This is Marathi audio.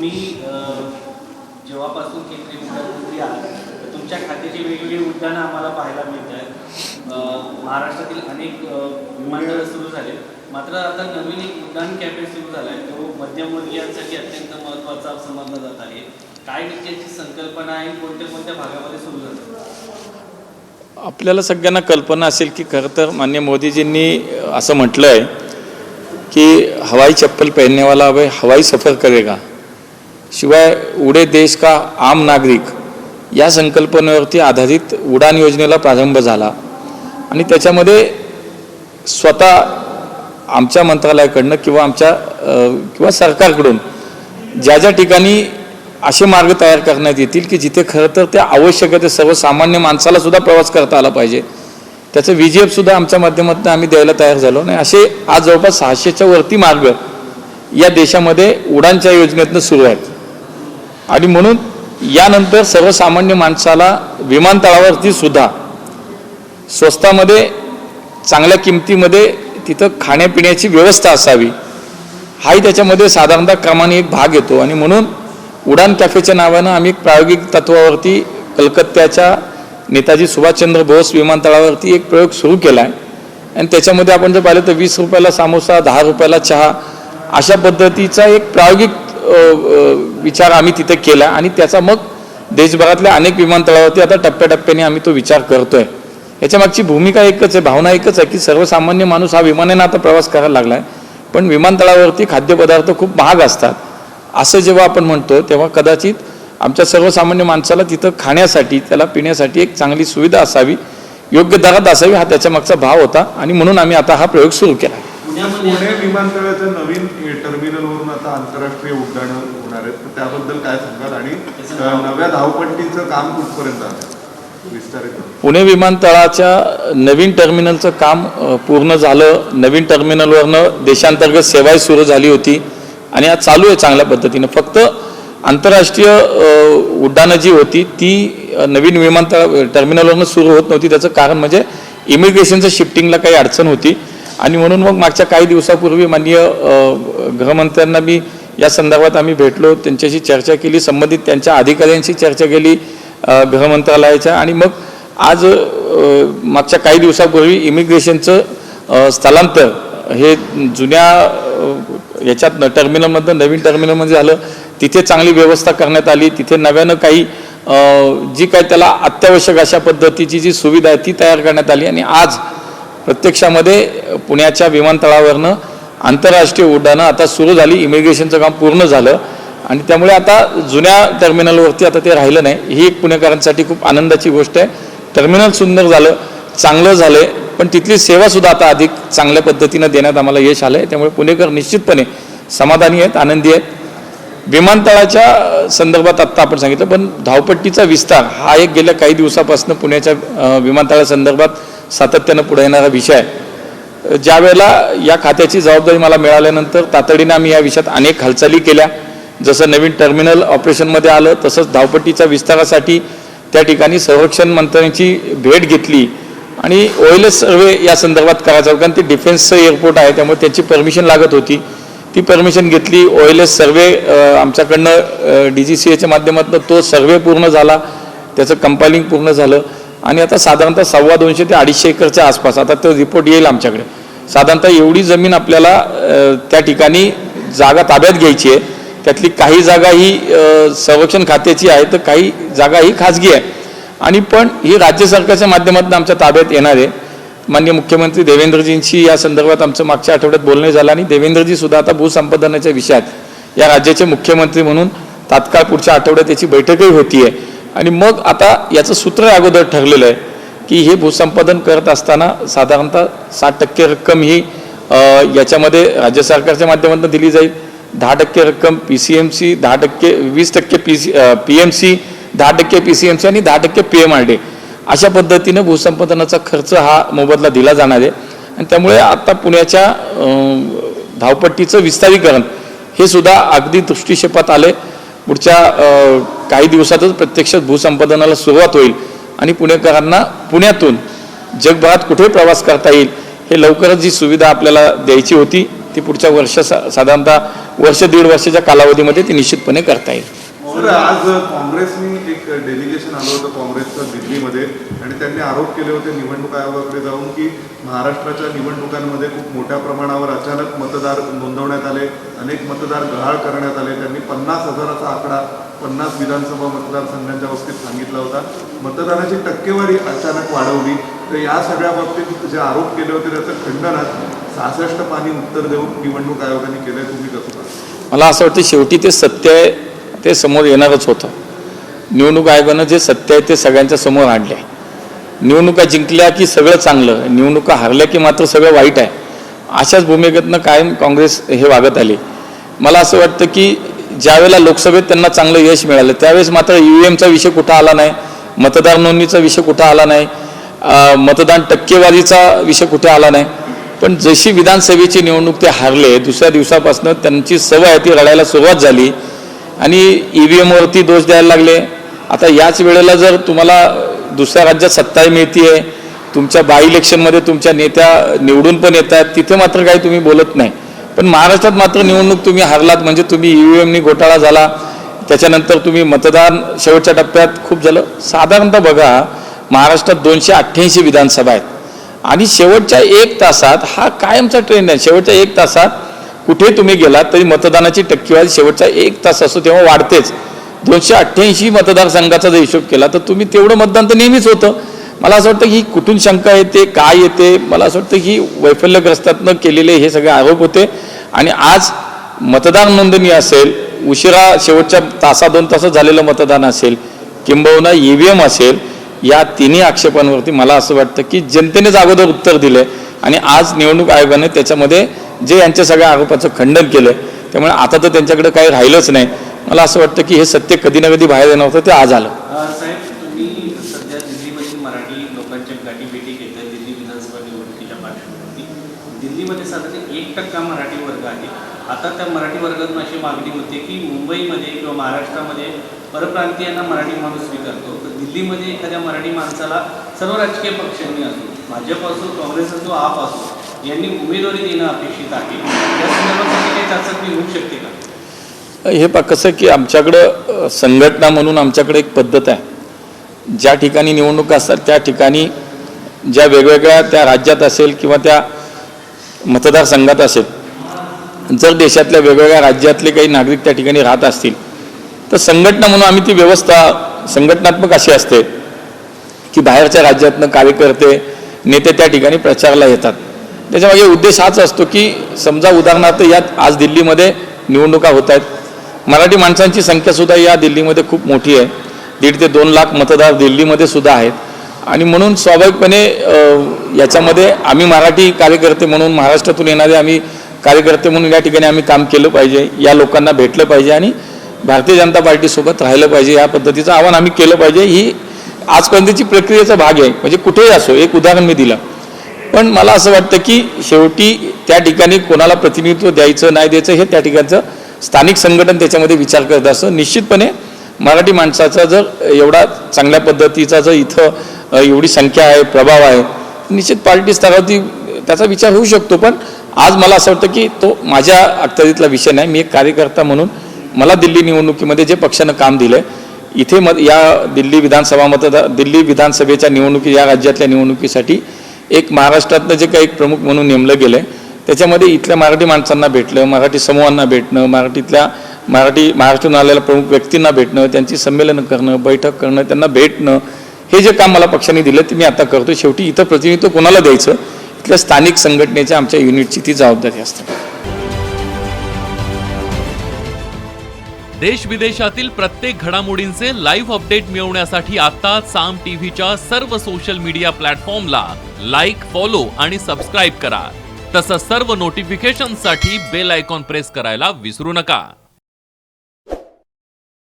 तुम्ही जेव्हापासून केंद्रीय उड्डाण मंत्री आहात तुमच्या खात्याची वेगवेगळी उड्डाणं आम्हाला पाहायला मिळत आहेत। महाराष्ट्रातील अनेक विमानतळ सुरू झाले, मात्र आता नवीन एक उड्डाण कॅफे सुरू झाला आहे, तो मध्यमवर्गीयांसाठी अत्यंत महत्त्वाचा समजला जात आहे। काय त्याची संकल्पना आहे, कोणत्या कोणत्या भागामध्ये सुरू झालं? आपल्याला सगळ्यांना कल्पना असेल की खरं तर माननीय मोदीजींनी असं म्हटलं आहे की हवाई चप्पल पहनने वाला अब हवाई सफ़र करेगा, शिवाय उड़े देश का आम नागरिक या संकल्पनेवरती आधारित उडान योजनेला प्रारंभ झाला। आणि त्याच्यामध्ये स्वतः आमच्या मंत्रालयाकडनं किंवा सरकारकडून ज्या ज्या ठिकाणी असे मार्ग तयार करण्यात येतील की जिथे खरं तर त्या आवश्यक आहे, सर्वसामान्य माणसाला सुद्धा प्रवास करता आला पाहिजे, त्याचं VGF सुद्धा आमच्या माध्यमातून आम्ही द्यायला तयार झालो नाही। असे आज जवळपास 600च्या वरती मार्ग या देशामध्ये उडानच्या योजनेतून सुरू आहेत। आणि म्हणून यानंतर सर्वसामान्य माणसाला विमानतळावरती सुद्धा स्वस्तामध्ये चांगल्या किमतीमध्ये तिथं खाण्यापिण्याची व्यवस्था असावी, हाही त्याच्यामध्ये साधारणतः क्रमाने एक भाग येतो। आणि म्हणून उडान कॅफेच्या नावानं आम्ही एक प्रायोगिक तत्वावरती कलकत्त्याच्या नेताजी सुभाषचंद्र बोस विमानतळावरती एक प्रयोग सुरू केला आहे। आणि त्याच्यामध्ये आपण जर पाहिलं तर 20 रुपयाला सामोसा, 10 रुपयाला चहा अशा पद्धतीचा एक प्रायोगिक विचार आम्ही तिथे केला। आणि त्याचा मग देशभरातल्या अनेक विमानतळावरती आता टप्प्याटप्प्याने आम्ही तो विचार करतोय। याच्यामागची भूमिका एकच आहे, भावना एकच आहे की सर्वसामान्य माणूस हा विमानाने आता प्रवास करायला लागला आहे, पण विमानतळावरती खाद्यपदार्थ खूप महाग असतात असं जेव्हा आपण म्हणतो तेव्हा कदाचित आमच्या सर्वसामान्य माणसाला तिथं खाण्यासाठी, त्याला पिण्यासाठी एक चांगली सुविधा असावी, योग्य दरात असावी, हा त्याच्यामागचा भाव होता। आणि म्हणून आम्ही आता हा प्रयोग सुरू केला। पुणे विमानतळाच्या नवीन टर्मिनलवरून आता आंतरराष्ट्रीय उड्डाण होणार आहेत, तर त्याबद्दल काय सांगाल? आणि नव्या धावपट्टीचं काम कुठपर्यंत आहे विस्तारित? पुणे विमानतळाच्या नवीन टर्मिनलचं काम पूर्ण झालं। नवीन टर्मिनलवरनं देशांतर्गत सेवाही सुरू झाली होती आणि आज चालू आहे चांगल्या पद्धतीनं। फक्त आंतरराष्ट्रीय उड्डाणं जी होती ती नवीन विमानतळ टर्मिनलवरनं सुरू होत नव्हती। त्याचं कारण म्हणजे इमिग्रेशनचं शिफ्टिंगला काही अडचण होती। आणि म्हणून मग मागच्या काही दिवसापूर्वी माननीय गृहमंत्र्यांना मी या संदर्भात आम्ही भेटलो, त्यांच्याशी चर्चा केली, संबंधित त्यांच्या अधिकाऱ्यांशी चर्चा केली गृहमंत्रालयाच्या। आणि मग आज मागच्या काही दिवसापूर्वी इमिग्रेशनचं स्थलांतर हे जुन्या याच्यात टर्मिनलमधनं नवीन टर्मिनलमध्ये झालं, तिथे चांगली व्यवस्था करण्यात आली। तिथे नव्यानं काही जी काय त्याला अत्यावश्यक अशा पद्धतीची जी सुविधा आहे ती तयार करण्यात आली। आणि आज प्रत्यक्षामध्ये पुण्याच्या विमानतळावरनं आंतरराष्ट्रीय उड्डाणं आता सुरू झाली, इमिग्रेशनचं काम पूर्ण झालं। आणि त्यामुळे आता जुन्या टर्मिनलवरती आता ते राहिलं नाही, ही एक पुणेकरांसाठी खूप आनंदाची गोष्ट आहे। टर्मिनल सुंदर झालं, चांगलं झालं, पण तिथली सेवासुद्धा आता अधिक चांगल्या पद्धतीनं देण्यात आम्हाला यश आलं आहे। त्यामुळे पुणेकर निश्चितपणे समाधानी आहेत, आनंदी आहेत। विमानतळाच्या संदर्भात आत्ता आपण सांगितलं, पण धावपट्टीचा विस्तार हा एक गेल्या काही दिवसापासून पुण्याच्या विमानतळासंदर्भात सातत्यानं पुढे येणारा विषय आहे। ज्या वेळेला या खात्याची जबाबदारी मला मिळाल्यानंतर तातडीनं आम्ही या विषयात अनेक हालचाली केल्या। जसं नवीन टर्मिनल ऑपरेशनमध्ये आलं तसंच धावपट्टीच्या विस्तारासाठी त्या ठिकाणी संरक्षण मंत्र्यांची भेट घेतली आणि OLS सर्वे या संदर्भात करायचा, कारण ते डिफेन्सचं एअरपोर्ट आहे त्यामुळे त्याची परमिशन लागत होती, ती परमिशन घेतली। OLS सर्वे आमच्याकडनं DGCAच्या माध्यमातून तो सर्वे पूर्ण झाला, त्याचं कंपायलिंग पूर्ण झालं। आणि आता साधारणतः 250 ते 250 एकरच्या आसपास आता तो रिपोर्ट येईल आमच्याकडे। साधारणतः एवढी जमीन आपल्याला त्या ठिकाणी जागा ताब्यात घ्यायची आहे। त्यातली काही जागा ही संरक्षण खात्याची आहे, तर काही जागा ही खाजगी आहे। आणि पण ही राज्य सरकारच्या माध्यमातून आमच्या ताब्यात येणार आहे। माननीय मुख्यमंत्री देवेंद्रजींशी या संदर्भात आमचं मागच्या आठवड्यात बोलणं झालं आणि देवेंद्रजी सुद्धा आता भूसंपादनाच्या विषयात या राज्याचे मुख्यमंत्री म्हणून तात्काळ पुढच्या आठवड्यात त्याची बैठकही होती आहे। आणि मग आता याचं सूत्र अगोदर ठरलेलं आहे की हे भूसंपादन करत असताना साधारणतः 60% रक्कम ही याच्यामध्ये राज्य सरकारच्या माध्यमातून दिली जाईल, 10% रक्कम PCMC, 20% PMC, 10% PCMC आणि 10% PMRD अशा पद्धतीनं भूसंपादनाचा खर्च हा मोबदला दिला जाणार आहे। आणि त्यामुळे आता पुण्याच्या धावपट्टीचं विस्तारीकरण हे सुद्धा अगदी दृष्टिक्षेपात आले। पुढच्या काही दिवसातच प्रत्यक्षात भूसंपादनाला सुरुवात होईल आणि पुणेकरांना पुण्यातून जगभरात कुठे प्रवास करता येईल हे लवकरच जी सुविधा आपल्याला द्यायची होती ती पुढच्या साधारणतः वर्ष दीड वर्षाच्या कालावधीमध्ये ती निश्चितपणे करता येईल. सर, आज काँग्रेसनी एक डेलिगेशन आलं होतं काँग्रेसचं दिल्लीमध्ये आणि त्यांनी आरोप केले होते निवडणूक आयोगाकडे जाऊन की महाराष्ट्राच्या निवडणुकांमध्ये खूप मोठ्या प्रमाणावर अचानक मतदार नोंदवण्यात आले, अनेक मतदार गहाळ करण्यात आले. त्यांनी 50,000चा आकडा 50 विधानसभा मतदारसंघांच्या बाबतीत सांगितला होता. मतदानाची टक्केवारी अचानक वाढवली. तर या सगळ्या बाबतीत जे आरोप केले होते त्याचं खंडनात 66 पानी उत्तर देऊन निवडणूक आयोगाने केलंय. तुम्ही कसं पाहता? मला असं वाटतं शेवटी ते सत्य आहे ते समोर येणारच होतं. निवडणूक आयोगानं जे सत्य आहे ते सगळ्यांच्या समोर आणले. निवडणुका जिंकल्या की सगळं चांगलं, निवडणुका हारल्या की मात्र सगळं वाईट आहे, अशाच भूमिकेतनं कायम काँग्रेस हे वागत आली. मला असं वाटतं की ज्यावेळेला लोकसभेत त्यांना चांगलं यश मिळालं त्यावेळेस मात्र EVMचा विषय कुठं आला नाही, मतदार नोंदणीचा विषय कुठं आला नाही, मतदान टक्केवारीचा विषय कुठे आला नाही. पण जशी विधानसभेची निवडणूक ते हारले, दुसऱ्या दिवसापासून त्यांची सवय आहे ती रडायला सुरुवात झाली आणि EVMवरती दोष द्यायला लागले. आता याच वेळेला जर तुम्हाला दुसऱ्या राज्यात सत्ता मिळते, तुमच्या बाय इलेक्शनमध्ये तुमच्या नेत्या निवडून पण येतात, तिथे मात्र काही तुम्ही बोलत नाही. पण महाराष्ट्रात मात्र निवडणूक तुम्ही हारलात म्हणजे तुम्ही EVMनी घोटाळा झाला, त्याच्यानंतर तुम्ही मतदान शेवटच्या टप्प्यात खूप झालं. साधारणतः बघा महाराष्ट्रात 288 विधानसभा आहेत आणि शेवटच्या 1 तासात हा कायमचा ट्रेंड आहे. शेवटच्या 1 तासात कुठे तुम्ही गेलात तरी मतदानाची टक्केवारी शेवटचा 1 तास असतो तेव्हा वाढतेच. 288 मतदारसंघाचा जर हिशोब केला तर तुम्ही तेवढं मतदान तर नेहमीच होतं. मला असं वाटतं की कुठून शंका येते, काय येते, मला असं वाटतं की वैफल्यग्रस्तातनं केलेले हे सगळे आरोप होते. आणि आज मतदार नोंदणी असेल, उशिरा शेवटच्या तासा 2 तासात झालेलं मतदान असेल, किंबहुना EVM असेल, या तिन्ही आक्षेपांवरती मला असं वाटतं की जनतेनेच अगोदर उत्तर दिले आणि आज निवडणूक आयोगाने त्याच्यामध्ये जे यांच्या सगळ्या आरोपाचं खंडन केलं. त्यामुळे आता तर त्यांच्याकडे काही राहिलंच नाही. मला असं वाटतं की हे सत्य कधी ना कधी बाहेर येणार होतं, ते आज आलं. साहेब, तुम्ही सध्या दिल्लीमधील मराठी लोकांच्या गाठीभेटी घेत आहे दिल्ली विधानसभा निवडणुकीच्या पार्श्वभूमीवरती. दिल्लीमध्ये साधारण 1% मराठी वर्ग आहे. आता त्या मराठी वर्गातून अशी मागणी होते की मुंबईमध्ये किंवा महाराष्ट्रामध्ये परप्रांतीयांना मराठी माणूस स्वीकारतो, तर दिल्लीमध्ये एखाद्या मराठी माणसाला सर्व राजकीय पक्षांनी असो, भाजप असो, काँग्रेस असो, आप असो, यांनी उमेदवारी देणं अपेक्षित आहे. या संदर्भात काही चाचपणी होऊ शकते का? हे कसं की आमच्याकडं संघटना म्हणून आमच्याकडे एक पद्धत आहे. ज्या ठिकाणी निवडणुका असतात त्या ठिकाणी ज्या वेगवेगळ्या त्या राज्यात असेल किंवा त्या मतदारसंघात असेल, जर देशातल्या वेगवेगळ्या राज्यातले काही नागरिक त्या ठिकाणी राहत असतील तर संघटना म्हणून आम्ही ती व्यवस्था संघटनात्मक अशी असते की बाहेरच्या राज्यातनं कार्यकर्ते नेते त्या ठिकाणी प्रचाराला येतात. त्याच्यामागे उद्देश हाच असतो की समजा उदाहरणार्थ यात आज दिल्लीमध्ये निवडणुका होत आहेत, मराठी माणसांची संख्यासुद्धा या दिल्लीमध्ये खूप मोठी आहे. 1.5 ते 2 लाख मतदार दिल्लीमध्ये सुद्धा आहेत आणि म्हणून स्वाभाविकपणे याच्यामध्ये आम्ही मराठी कार्यकर्ते म्हणून महाराष्ट्रातून येणारे आम्ही कार्यकर्ते म्हणून या ठिकाणी आम्ही काम केलं पाहिजे, या लोकांना भेटलं पाहिजे आणि भारतीय जनता पार्टीसोबत राहिलं पाहिजे, या पद्धतीचं आवाहन आम्ही केलं पाहिजे. ही आजपर्यंतची प्रक्रियेचा भाग आहे. म्हणजे कुठेही असो, एक उदाहरण मी दिलं. पण मला असं वाटतं की शेवटी त्या ठिकाणी कोणाला प्रतिनिधित्व द्यायचं नाही द्यायचं हे त्या ठिकाणचं स्थानिक संघटन त्याच्यामध्ये विचार करत असतं. निश्चितपणे मराठी माणसाचा जर एवढा चांगल्या पद्धतीचा जर इथं एवढी संख्या आहे, प्रभाव आहे, निश्चित पार्टी स्तरावरती त्याचा विचार होऊ शकतो. पण आज मला असं वाटतं की तो माझ्या अखत्यारीतला विषय नाही. मी एक कार्यकर्ता म्हणून मला दिल्ली निवडणुकीमध्ये जे पक्षानं काम दिलं आहे, इथे या दिल्ली विधानसभेच्या निवडणुकी, या राज्यातल्या निवडणुकीसाठी एक महाराष्ट्रातलं जे काही एक प्रमुख म्हणून नेमलं गेलं आहे, त्याच्यामध्ये इथल्या मराठी माणसांना भेटलं, मराठी समूहांना भेटणं, महाराष्ट्रातून आलेल्या प्रमुख व्यक्तींना भेटणं, त्यांची संमेलनं करणं, बैठक करणं, त्यांना भेटणं, हे जे काम मला पक्षाने दिलं ते मी आता करतो. शेवटी इथं प्रतिनिधित्व कोणाला द्यायचं, इथल्या स्थानिक संघटनेच्या आमच्या युनिटची ती जबाबदारी असते. देश विदेशातील प्रत्येक घडामोडींचे लाईव्ह अपडेट मिळवण्यासाठी आता साम टीव्हीच्या सर्व सोशल मीडिया प्लॅटफॉर्मला लाईक, फॉलो आणि सबस्क्राईब करा. तसंच सर्व नोटिफिकेशनसाठी बेल आयकॉन प्रेस करायला विसरू नका.